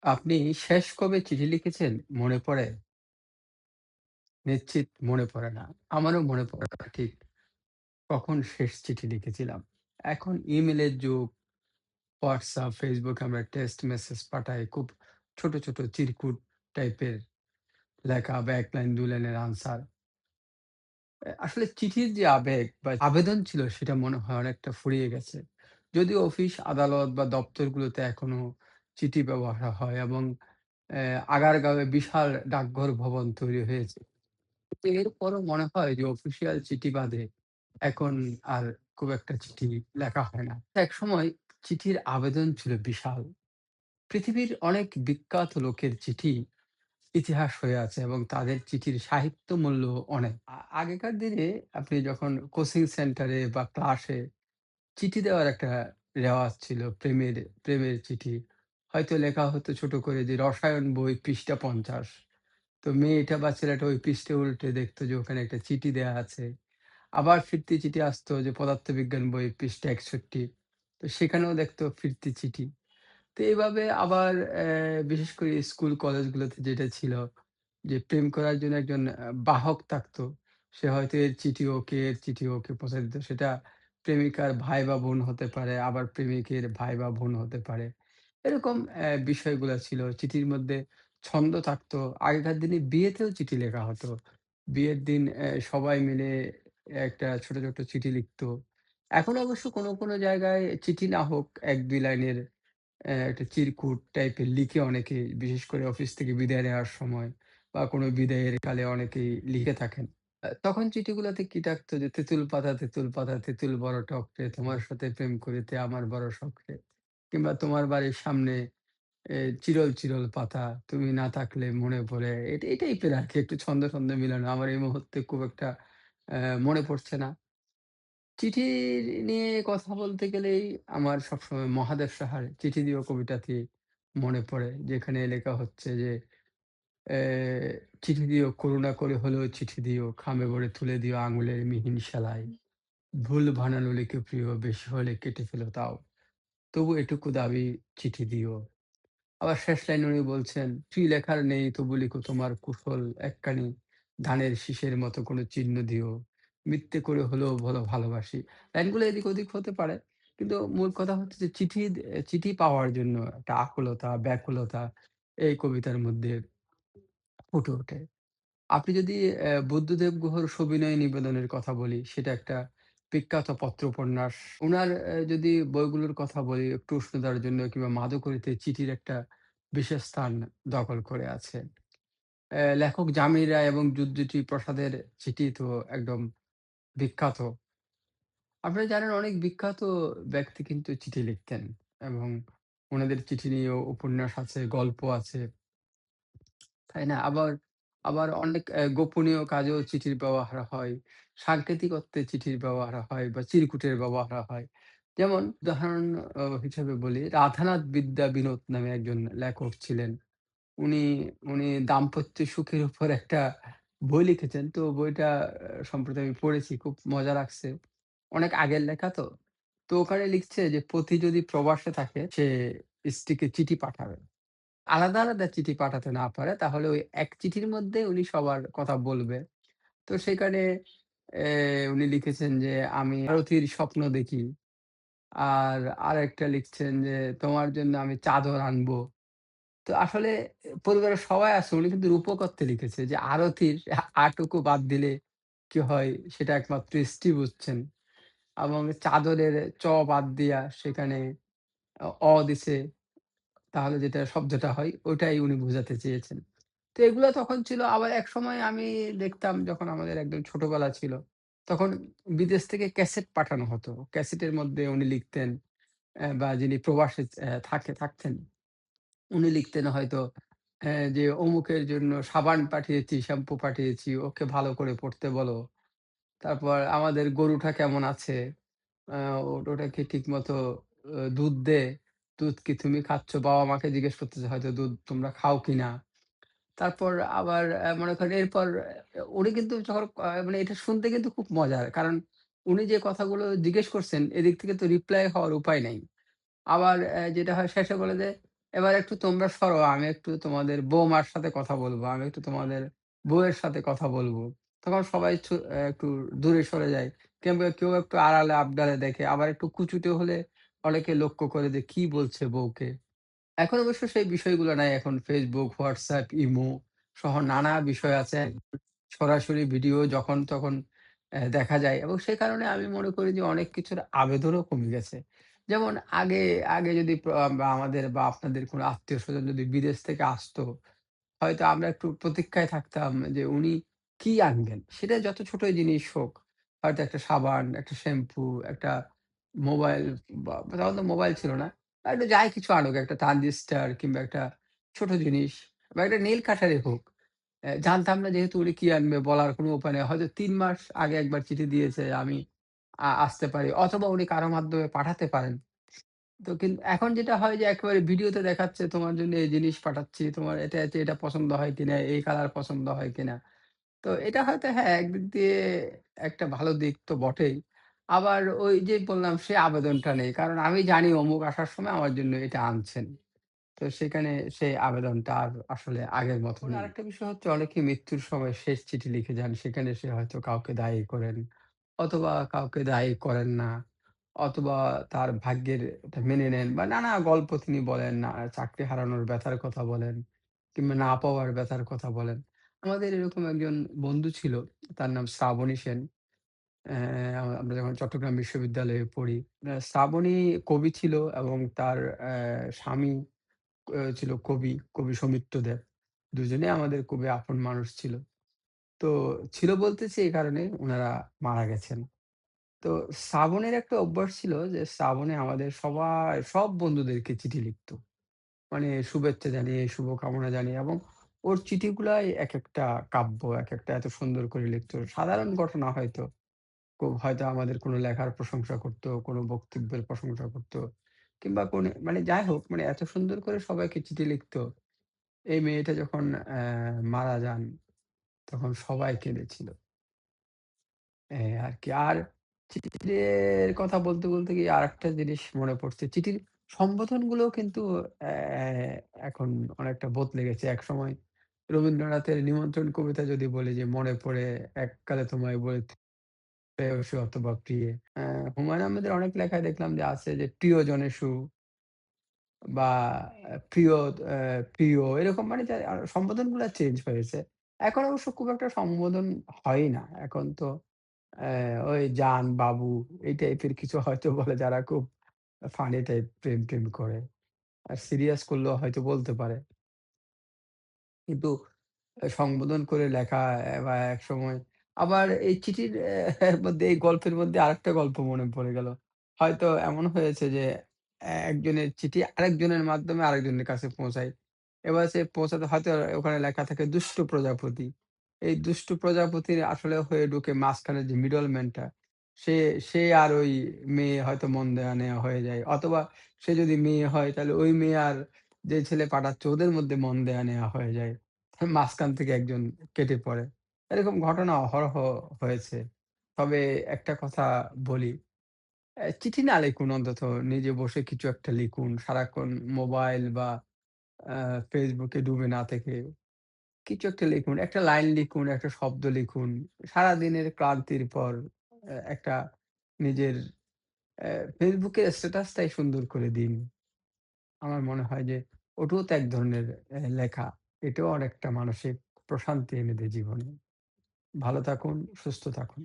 আপনি শেষ কবে চিঠি লিখেছেন মনে পড়ে? নিশ্চিত মনে পড়ে না। আমারও মনে পড়ে না ঠিক কখন শেষ চিঠি লিখেছিলাম। এখন ইমেইলের যুগ, WhatsApp, Facebook এ আমরা টেক্সট মেসেজ পাঠাই। খুব ছোট, ছোট চিরকুট টাইপের লেখা বা ১ লাইন ২ লাইনের আনসার। আসলে চিঠির যে আবেগ বা আবেদন ছিল সেটা মনে হয় অনেকটা ফুরিয়ে গেছে। যদিও অফিস, আদালত বা দপ্তরগুলোতে এখনো চিঠি ব্যবহার হয় এবং আগারগাঁওয়ে বিশাল ডাকঘর ভবন তৈরি হয়েছে। তো এরপরও মনে হয় যে অফিসিয়াল চিঠি বাদে এখন আর খুব একটা চিঠি লেখা হয় না। একসময় চিঠির আবেদন ছিল বিশাল। পৃথিবীর অনেক বিখ্যাত লোকের চিঠি ইতিহাস হয়ে আছে এবং তাদের চিঠির সাহিত্য মূল্য অনেক। আগেকার দিনে আপনি যখন কোচিং সেন্টারে বা ক্লাসে চিঠি দেওয়ার একটা রেওয়াজ ছিল, প্রেমের চিঠি। হয়তো লেখা হতো ছোট করে যে রসায়ন বই পৃষ্ঠা ৫০। তো মেয়েটা বা ছেলেটা ওই পৃষ্ঠা উল্টে দেখতো যে ওখানে একটা চিঠি দেয়া আছে। আবার ফিরতি চিঠি আসতো যে পদার্থবিজ্ঞান বই পৃষ্ঠা ৬১। তো সেখানেও দেখতো ফিরতি চিঠি। তো এইভাবে আবার বিশেষ করে স্কুল কলেজগুলোতে যেটা ছিল যে প্রেম করার জন্য একজন বাহক থাকতো। সে হয়তো এর চিঠি ওকে, এর চিঠি ওকে পৌঁছে দিত। সেটা প্রেমিকার ভাই বা বোন হতে পারে, আবার প্রেমিকের ভাই বা বোন হতে পারে। এরকম বিষয়গুলা ছিল। চিঠির মধ্যে ছন্দ থাকতো। আগেকার দিনে বিয়েতেও চিঠি লেখা হতো। বিয়ের দিন সবাই মিলে একটা ছোট, ছোট চিঠি লিখত। এখন অবশ্য কোনো জায়গায় চিঠি না হোক ১-২ লাইনের একটা চিরকুট টাইপের লিখে অনেকেই বিশেষ করে অফিস থেকে বিদায় নেওয়ার সময় বা কোনো বিদায়ের কালে অনেকেই লিখে থাকেন। তখন চিঠিগুলাতে কি থাকতো যে তেঁতুল পাতা, তেঁতুল পাতা, তেঁতুল বড় টক রে, তোমার সাথে প্রেম করিতে আমার বড় শখ রে। কিংবা তোমার বাড়ির সামনে চিরল, চিরল পাতা, তুমি না থাকলে মনে পড়ে। এই টাইপের আরকি একটু ছন্দে মিলানো। আমার এই মুহূর্তে খুব একটা মনে পড়ছে না। চিঠি নিয়ে কথা বলতে গেলেই আমার সবসময় মহাদেব সাহার 'চিঠি দিও' কবিতাটি মনে পড়ে। যেখানে লেখা হচ্ছে যে, এ "চিঠি দিও করুণা করে হলেও চিঠি দিও, খামে ভরে তুলে দিও আঙুলের মিহিন সেলাই। ভুল বানানো লিখে প্রিয়, বেশি হলে কেটে ফেলো তাও। তবু এটুকু দাবি চিঠি দিও।" আবার শেষ লাইনে উনি বলছেন, "চিঠি লেখার নেই তবু লিখো তোমার কুশল একখানি ধানের শীষের মতো কোনো চিহ্ন দিও। মিথ্যে করে হলেও বলো ভালোবাসি।" লাইনগুলো এদিক ওদিক হতে পারে। কিন্তু মূল কথা হচ্ছে যে চিঠি পাওয়ার জন্য একটা আকুলতা, ব্যাকুলতা এই কবিতার মধ্যে ফুটে ওঠে। আপনি যদি বুদ্ধদেব গুহর সবিনয় নিবেদনের কথা বলি, সেটা একটা বিখ্যাত পত্র-উপন্যাস। উনার যদি বইগুলোর কথা বলি, একটু উষ্ণতার জন্য কিংবা মাদকরিতে চিঠির একটা বিশেষ স্থান দখল করে আছে। লেখক জামির রায় এবং যুদ্ধটি প্রসাদের চিঠি তো একদম বিখ্যাত। আপনারা জানেন অনেক বিখ্যাত ব্যক্তি কিন্তু চিঠি লিখতেন এবং উনাদের চিঠি নিয়েও উপন্যাস আছে, গল্প আছে। তাই না? আবার অনেক গোপনীয় কাজেও চিঠির ব্যবহার হয়। সাংকেতিকত্বে চিঠির ব্যবহার হয় বা চিরকুটের ব্যবহার হয়। যেমন উদাহরণ হিসেবে বলি, রাধানাথ বিদ্যা বিনোদ নামে একজন লেখক ছিলেন। উনি উনি দাম্পত্য সুখের উপর একটা বই লিখেছেন। তো বইটা সম্প্রতি আমি পড়েছি। খুব মজা লাগছে। অনেক আগের লেখা তো। তো ওখানে লিখছে যে পতি যদি প্রবাসে থাকে সে স্ত্রীকে চিঠি পাঠাবে। আলাদা চিঠি পাঠাতে না পারে তাহলে ওই এক চিঠির মধ্যে উনি সবার কথা বলবে। তো সেখানে উনি লিখেছেন যে, "আমি আরতির স্বপ্ন দেখি।" আর আরেকটা লিখছেন যে, "তোমার জন্য আমি চাদর আনবো।" তো আসলে পরিবারের সবাই আছে। উনি কিন্তু রূপক অর্থে লিখেছে যে আরতির টুকু বাদ দিলে কি হয় সেটা একমাত্র স্ত্রী বুঝছেন। এবং চাদরের বাদ দিয়া সেখানে দিছে। তাহলে যেটা শব্দটা হয় ওটাই উনি বোঝাতে চেয়েছেন। তো এগুলা তখন ছিল আবার একসময় আমি দেখতাম যখন আমাদের একদম ছোটবেলা ছিল, তখন বিদেশ থেকে ক্যাসেট পাঠানো হতো। ক্যাসেটের মধ্যে উনি লিখতেন বা যিনি প্রবাসে থাকতেন, উনি লিখতেন হয়তো যে অমুকের জন্য সাবান পাঠিয়েছি, শ্যাম্পু পাঠিয়েছি, ওকে ভালো করে পড়তে বলো। তারপর আমাদের গরুটা কেমন আছে? আ ওটা কি ঠিকমতো দুধ দেয়? দুধ কি তুমি খাচ্ছ? বাবা-মাকে জিজ্ঞেস করতেছে হয়তো দুধ তোমরা খাও কিনা? তারপর আবার মনে করেন এরপর উনি কিন্তু যখন মানে এটা শুনতে কিন্তু খুব মজার। কারণ উনি যে কথাগুলো জিজ্ঞেস করছেন এদিক থেকে তো রিপ্লাই হওয়ার উপায় নাই। আবার যেটা হয় শেষে বলে যে, এবার একটু তোমরা সরো, আমি একটু তোমাদের বৌমার সাথে কথা বলবো। আমি একটু তোমাদের বউয়ের সাথে কথা বলবো। তখন সবাই একটু দূরে সরে যায়। কিংবা কেউ একটু আড়ালে আবডালে দেখে। আবার একটু কুচুটে হলে অনেকে লক্ষ্য করে যে কি বলছে বউকে। এখন অবশ্য সেই বিষয়গুলো নাই। এখন Facebook, WhatsApp, ইমো সহ নানা বিষয় আছে। সরাসরি ভিডিও যখন তখন দেখা যায় এবং সে কারণে আমি মনে করি যে অনেক কিছুর আবেদনও কমে গেছে। যেমন আগে যদি বা আমাদের বা আপনাদের কোনো আত্মীয়স্বজন যদি বিদেশ থেকে আসতো, হয়তো আমরা একটু প্রতীক্ষায় থাকতাম যে উনি কি আনবেন? সেটা যত ছোটই জিনিস হোক, হয়তো একটা সাবান, একটা শ্যাম্পু, একটা মোবাইল তখন তো মোবাইল ছিল না। একটা যাই কিছু আনুক, একটা ট্রানজিস্টর কিংবা একটা ছোট জিনিস বা একটা নেইল কাটারই হোক। জানতাম না যেহেতু উনি কি আনবে বলার কোনো উপায় নেই। হয়তো ৩ মাস আগে একবার চিঠি দিয়েছে আমি আসতে পারি অথবা উনি কারো মাধ্যমে পাঠাতে পারেন। তো এখন যেটা হয় যে একেবারে ভিডিওতে দেখাচ্ছে তোমার জন্য এই জিনিস পাঠাচ্ছি, তোমার এটা পছন্দ হয় কিনা, এই কালার পছন্দ হয় কিনা। তো এটা হয়তো হ্যাঁ, একদিক দিয়ে একটা ভালো দিক তো বটেই। আবার ওই যে বললাম সে আবেদনটা নেই। কারণ আমি জানি অমুক আসার সময় আমার জন্য এটা আনছেন। তো সেখানে সেই আবেদনটা আর আসলে আগের মতো নেই। আরেকটা বিষয় হচ্ছে অনেকে মৃত্যুর সময় শেষ চিঠি লিখে যান। সেখানে সে হয়তো কাউকে দায়ী করেন অথবা কাউকে দায়ী করেন না। অথবা তার ভাগ্যের এটা মেনে নেন বা নানা গল্প তিনি বলেন, চাকরি হারানোর ব্যথার কথা বলেন কিংবা না পাওয়ার ব্যথার কথা বলেন। আমাদের এরকম একজন বন্ধু ছিল। তার নাম শ্রাবণী সেন। আমরা যখন চট্টগ্রাম বিশ্ববিদ্যালয়ে পড়ি। শ্রাবণী কবি ছিল এবং তার স্বামী ছিল কবি সৌমিত্র দেব। দুজনেই আমাদের খুবই আপন মানুষ ছিল। তো ছিল বলতেছি এই কারণে উনারা মারা গেছেন। তো শ্রাবণের একটা অভ্যাস ছিল যে শ্রাবণে আমাদের সব বন্ধুদেরকে চিঠি লিখত। মানে শুভেচ্ছা জানিয়ে, শুভকামনা জানিয়ে এবং ওর চিঠিগুলাই একেকটা কাব্য, একেকটা এত সুন্দর করে লিখত। সাধারণ ঘটনা হয়তো। হয়তো আমাদের কোনো লেখার প্রশংসা করত, কোনো বক্তব্যের প্রশংসা করত। কিংবা মানে যাই হোক মানে এত সুন্দর করে সবাইকে চিঠি লিখত। এই মেয়েটা যখন মারা যান তখন সবাই কেঁদেছিল। আরকি। আর চিঠির কথা বলতে গিয়ে আরেকটা জিনিস মনে পড়ছে। চিঠির সম্বোধনগুলোও কিন্তু অ্যা এখন অনেকটা বদলে গেছে। একসময় রবীন্দ্রনাথের নিমন্ত্রণ কবিতা যদি বলি যে, "মনে পড়ে এককালে তোমায় বলিতে প্রেয়সী অথবা প্রিয়ে।" হুমায়ূন আহমেদের অনেক লেখায় দেখলাম যে আছে যে, "প্রিয়জনে সু" বা প্রিয় এরকম মানে যা সম্বোধনগুলা চেঞ্জ হয়েছে। এখন অবশ্য খুব একটা সম্বোধন হয়ই না। এখন তো ওই জান, বাবু এই টাইপের কিছু হয়তো বলে যারা খুব ফানি টাইপ প্রেম-টেম করে। আর সিরিয়াস করলেও হয়তো বলতে পারে। কিন্তু সংবোধন করে লেখা বা একসময় আবার এই চিঠির মধ্যে এই গল্পের মধ্যে আরেকটা গল্প মনে পড়ে গেল। হয়তো এমন হয়েছে যে একজনের চিঠি আরেকজনের মাধ্যমে আরেকজনের কাছে পৌঁছায়। এবার সে পৌঁছাতে হয়তো ওখানে লেখা থাকে দুষ্টু প্রজাপতি। এই দুষ্টু প্রজাপতির আসলে হয়ে ঢুকে মাঝখানে যে মিডল ম্যানটা সে সে আর ওই মেয়ে হয়তো মন দেওয়া নেওয়া হয়ে যায়। অথবা সে যদি মেয়ে হয় তাহলে ওই মেয়ে আর যে ছেলে পাঠাচ্ছে ওদের মধ্যে মন দেয়া নেওয়া হয়ে যায়। মাঝখান থেকে একজন কেটে পড়ে। এরকম ঘটনা অহরহ হয়েছে। তবে একটা কথা বলি, চিঠি না লিখুন অন্তত নিজে বসে কিছু একটা লিখুন। সারাক্ষণ মোবাইল বা আ Facebook এ ডুবে না থেকে কিছু একটা লিখুন। একটা লাইন লিখুন, একটা শব্দ লিখুন। সারাদিনের ক্লান্তির পর একটা নিজের Facebook এর স্ট্যাটাসটাই সুন্দর করে দিন। আমার মনে হয় যে ওটাও তো এক ধরনের লেখা। এটাও অনেকটা মানসিক প্রশান্তি এনে দেয় জীবনে। ভালো থাকুন, সুস্থ থাকুন।